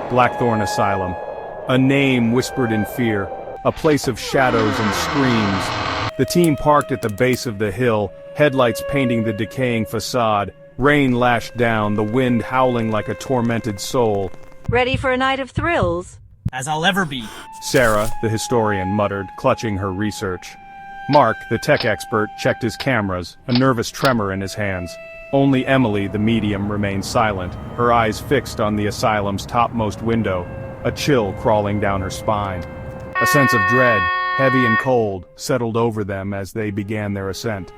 Blackthorn Asylum. A name whispered in fear, a place of shadows and screams. The team parked at the base of the hill, headlights painting the decaying facade. Rain lashed down, the wind howling like a tormented soul. Ready for a night of thrills? As I'll ever be. Sarah, the historian, muttered, clutching her research. Mark, the tech expert, checked his cameras, a nervous tremor in his hands. Only Emily, the medium, remained silent, her eyes fixed on the asylum's topmost window, a chill crawling down her spine. A sense of dread, heavy and cold, settled over them as they began their ascent.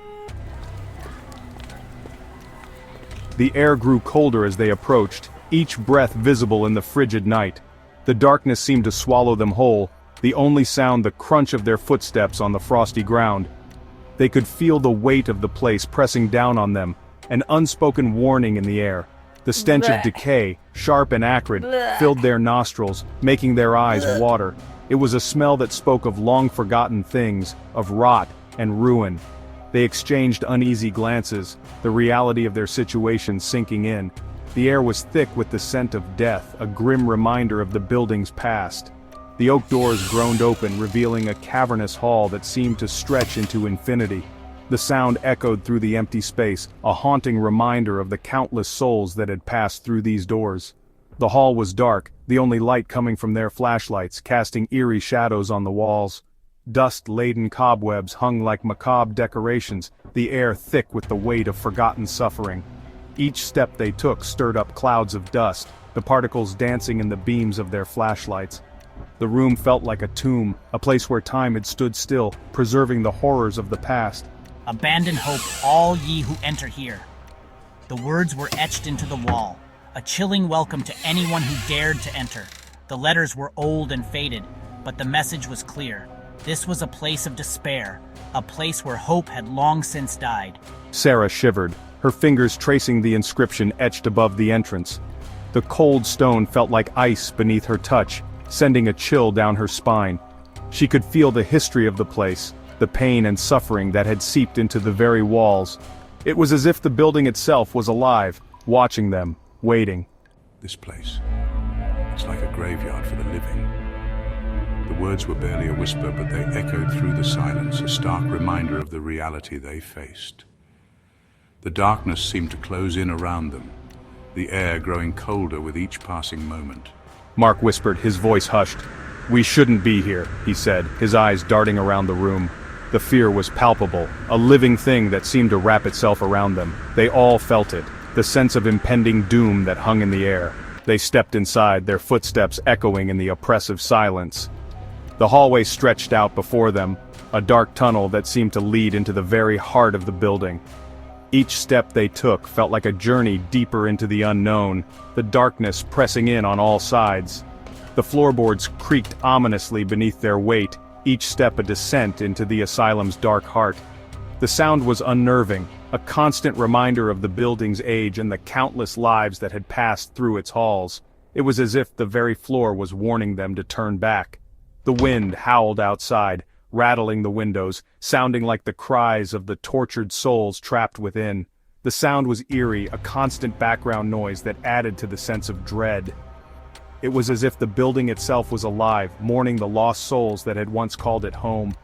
The air grew colder as they approached, each breath visible in the frigid night. The darkness seemed to swallow them whole, the only sound the crunch of their footsteps on the frosty ground. They could feel the weight of the place pressing down on them, an unspoken warning in the air. The stench of decay, sharp and acrid, filled their nostrils, making their eyes water. It was a smell that spoke of long-forgotten things, of rot and ruin. They exchanged uneasy glances, the reality of their situation sinking in. The air was thick with the scent of death, a grim reminder of the building's past. The oak doors groaned open, revealing a cavernous hall that seemed to stretch into infinity. The sound echoed through the empty space, a haunting reminder of the countless souls that had passed through these doors. The hall was dark, the only light coming from their flashlights, casting eerie shadows on the walls. Dust-laden cobwebs hung like macabre decorations, the air thick with the weight of forgotten suffering. Each step they took stirred up clouds of dust, the particles dancing in the beams of their flashlights. The room felt like a tomb, a place where time had stood still, preserving the horrors of the past. Abandon hope, all ye who enter here. The words were etched into the wall, a chilling welcome to anyone who dared to enter. The letters were old and faded, but the message was clear. This was a place of despair, a place where hope had long since died. Sarah shivered, her fingers tracing the inscription etched above the entrance. The cold stone felt like ice beneath her touch, sending a chill down her spine. She could feel the history of the place, the pain and suffering that had seeped into the very walls. It was as if the building itself was alive, watching them, waiting. This place, it's like a graveyard for the living. The words were barely a whisper, but they echoed through the silence, a stark reminder of the reality they faced. The darkness seemed to close in around them, the air growing colder with each passing moment. Mark whispered, his voice hushed. "We shouldn't be here," he said, his eyes darting around the room. The fear was palpable, a living thing that seemed to wrap itself around them. They all felt it, the sense of impending doom that hung in the air. They stepped inside, their footsteps echoing in the oppressive silence. The hallway stretched out before them, a dark tunnel that seemed to lead into the very heart of the building. Each step they took felt like a journey deeper into the unknown, the darkness pressing in on all sides. The floorboards creaked ominously beneath their weight, each step a descent into the asylum's dark heart. The sound was unnerving, a constant reminder of the building's age and the countless lives that had passed through its halls. It was as if the very floor was warning them to turn back. The wind howled outside, rattling the windows, sounding like the cries of the tortured souls trapped within. The sound was eerie, a constant background noise that added to the sense of dread. It was as if the building itself was alive, mourning the lost souls that had once called it home.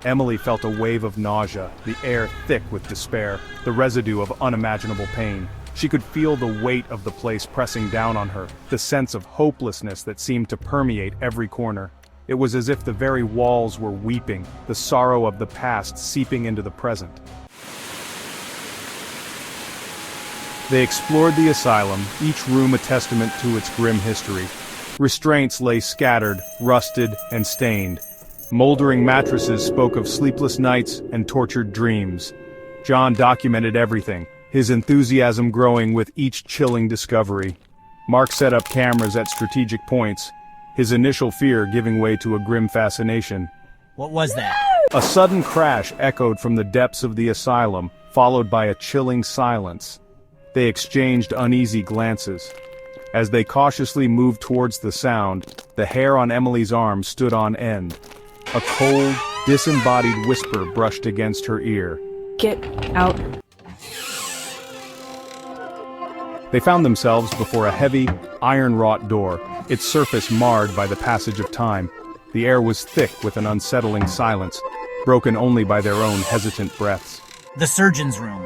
Emily felt a wave of nausea, the air thick with despair, the residue of unimaginable pain. She could feel the weight of the place pressing down on her, the sense of hopelessness that seemed to permeate every corner. It was as if the very walls were weeping, the sorrow of the past seeping into the present. They explored the asylum, each room a testament to its grim history. Restraints lay scattered, rusted, and stained. Moldering mattresses spoke of sleepless nights and tortured dreams. John documented everything, his enthusiasm growing with each chilling discovery. Mark set up cameras at strategic points, his initial fear giving way to a grim fascination. What was that? A sudden crash echoed from the depths of the asylum, followed by a chilling silence. They exchanged uneasy glances. As they cautiously moved towards the sound, the hair on Emily's arm stood on end. A cold, disembodied whisper brushed against her ear. Get out. They found themselves before a heavy, iron-wrought door, its surface marred by the passage of time. The air was thick with an unsettling silence, broken only by their own hesitant breaths. The surgeon's room.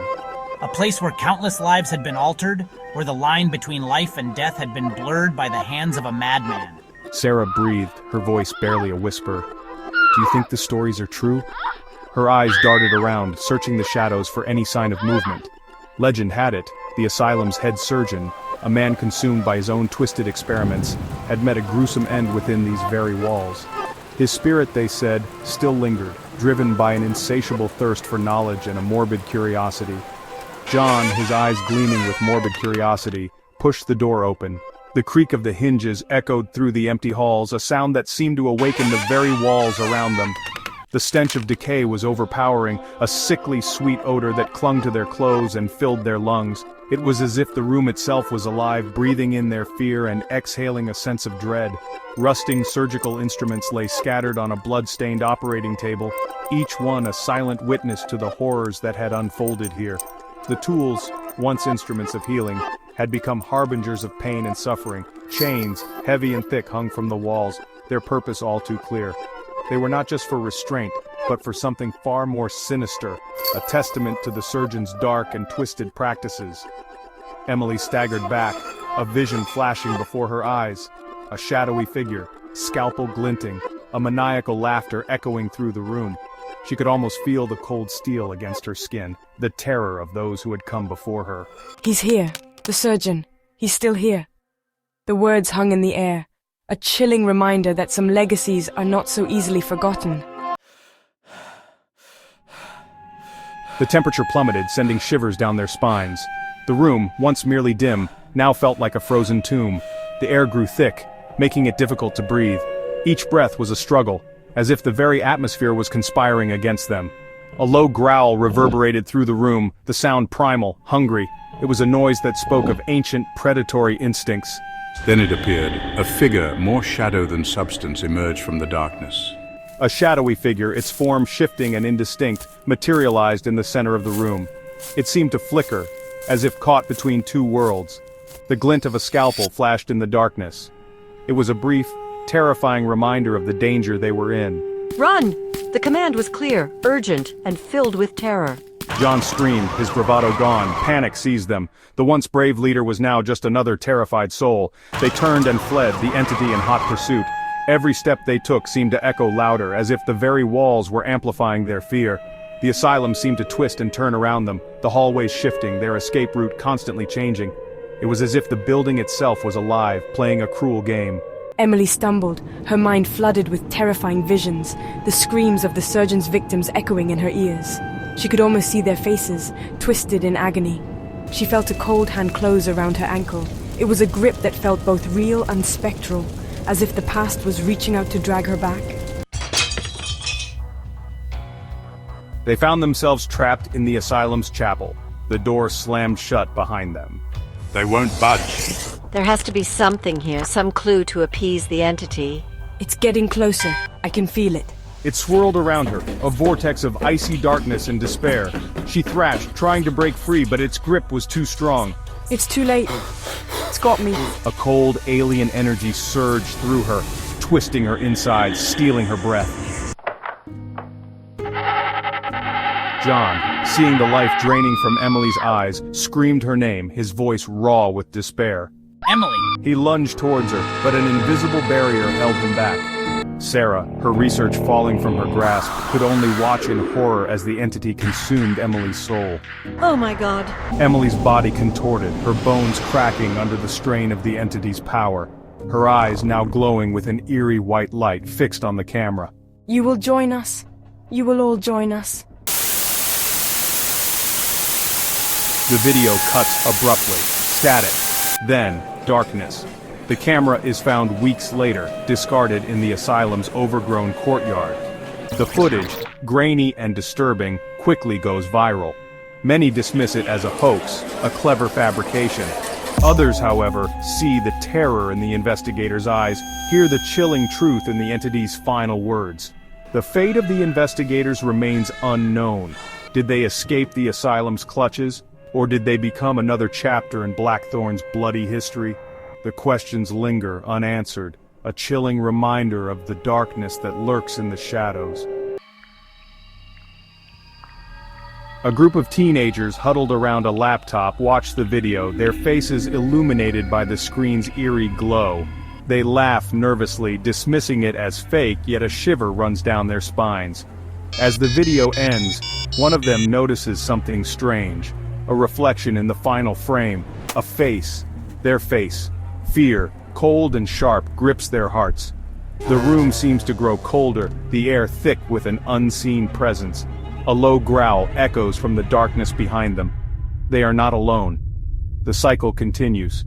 A place where countless lives had been altered, where the line between life and death had been blurred by the hands of a madman. Sarah breathed, her voice barely a whisper. "Do you think the stories are true?" Her eyes darted around, searching the shadows for any sign of movement. Legend had it, the asylum's head surgeon, a man consumed by his own twisted experiments, had met a gruesome end within these very walls. His spirit, they said, still lingered, driven by an insatiable thirst for knowledge and a morbid curiosity. John, his eyes gleaming with morbid curiosity, pushed the door open. The creak of the hinges echoed through the empty halls, a sound that seemed to awaken the very walls around them. The stench of decay was overpowering, a sickly sweet odor that clung to their clothes and filled their lungs. It was as if the room itself was alive, breathing in their fear and exhaling a sense of dread. Rusting surgical instruments lay scattered on a blood-stained operating table, each one a silent witness to the horrors that had unfolded here. The tools, once instruments of healing, had become harbingers of pain and suffering. Chains, heavy and thick, hung from the walls, their purpose all too clear. They were not just for restraint, but for something far more sinister, a testament to the surgeon's dark and twisted practices. Emily staggered back, a vision flashing before her eyes. A shadowy figure, scalpel glinting, a maniacal laughter echoing through the room. She could almost feel the cold steel against her skin, the terror of those who had come before her. "He's here, the surgeon. He's still here." The words hung in the air, a chilling reminder that some legacies are not so easily forgotten. The temperature plummeted, sending shivers down their spines. The room, once merely dim, now felt like a frozen tomb. The air grew thick, making it difficult to breathe. Each breath was a struggle, as if the very atmosphere was conspiring against them. A low growl reverberated through the room, the sound primal, hungry. It was a noise that spoke of ancient, predatory instincts. Then it appeared. A figure, more shadow than substance, emerged from the darkness. A shadowy figure, its form shifting and indistinct, materialized in the center of the room. It seemed to flicker, as if caught between two worlds. The glint of a scalpel flashed in the darkness. It was a brief, terrifying reminder of the danger they were in. Run! The command was clear, urgent, and filled with terror. John screamed, his bravado gone. Panic seized them. The once brave leader was now just another terrified soul. They turned and fled, the entity in hot pursuit. Every step they took seemed to echo louder, as if the very walls were amplifying their fear. The asylum seemed to twist and turn around them, the hallways shifting, their escape route constantly changing. It was as if the building itself was alive, playing a cruel game. Emily stumbled, her mind flooded with terrifying visions, the screams of the surgeon's victims echoing in her ears. She could almost see their faces, twisted in agony. She felt a cold hand close around her ankle. It was a grip that felt both real and spectral, as if the past was reaching out to drag her back. They found themselves trapped in the asylum's chapel. The door slammed shut behind them. They won't budge. There has to be something here, some clue to appease the entity. It's getting closer. I can feel it. It swirled around her, a vortex of icy darkness and despair. She thrashed, trying to break free, but its grip was too strong. It's too late. It's got me. A cold, alien energy surged through her, twisting her insides, stealing her breath. John, seeing the life draining from Emily's eyes, screamed her name, his voice raw with despair. Emily! He lunged towards her, but an invisible barrier held him back. Sarah, her research falling from her grasp, could only watch in horror as the entity consumed Emily's soul. Oh my god. Emily's body contorted, her bones cracking under the strain of the entity's power. Her eyes now glowing with an eerie white light fixed on the camera. You will join us. You will all join us. The video cuts abruptly, static, then darkness. The camera is found weeks later, discarded in the asylum's overgrown courtyard. The footage, grainy and disturbing, quickly goes viral. Many dismiss it as a hoax, a clever fabrication. Others, however, see the terror in the investigators' eyes, hear the chilling truth in the entity's final words. The fate of the investigators remains unknown. Did they escape the asylum's clutches? Or did they become another chapter in Blackthorn's bloody history? The questions linger unanswered, a chilling reminder of the darkness that lurks in the shadows. A group of teenagers huddled around a laptop watch the video, their faces illuminated by the screen's eerie glow. They laugh nervously, dismissing it as fake, yet a shiver runs down their spines. As the video ends, one of them notices something strange. A reflection in the final frame. A face. Their face. Fear, cold and sharp, grips their hearts. The room seems to grow colder, the air thick with an unseen presence. A low growl echoes from the darkness behind them. They are not alone. The cycle continues.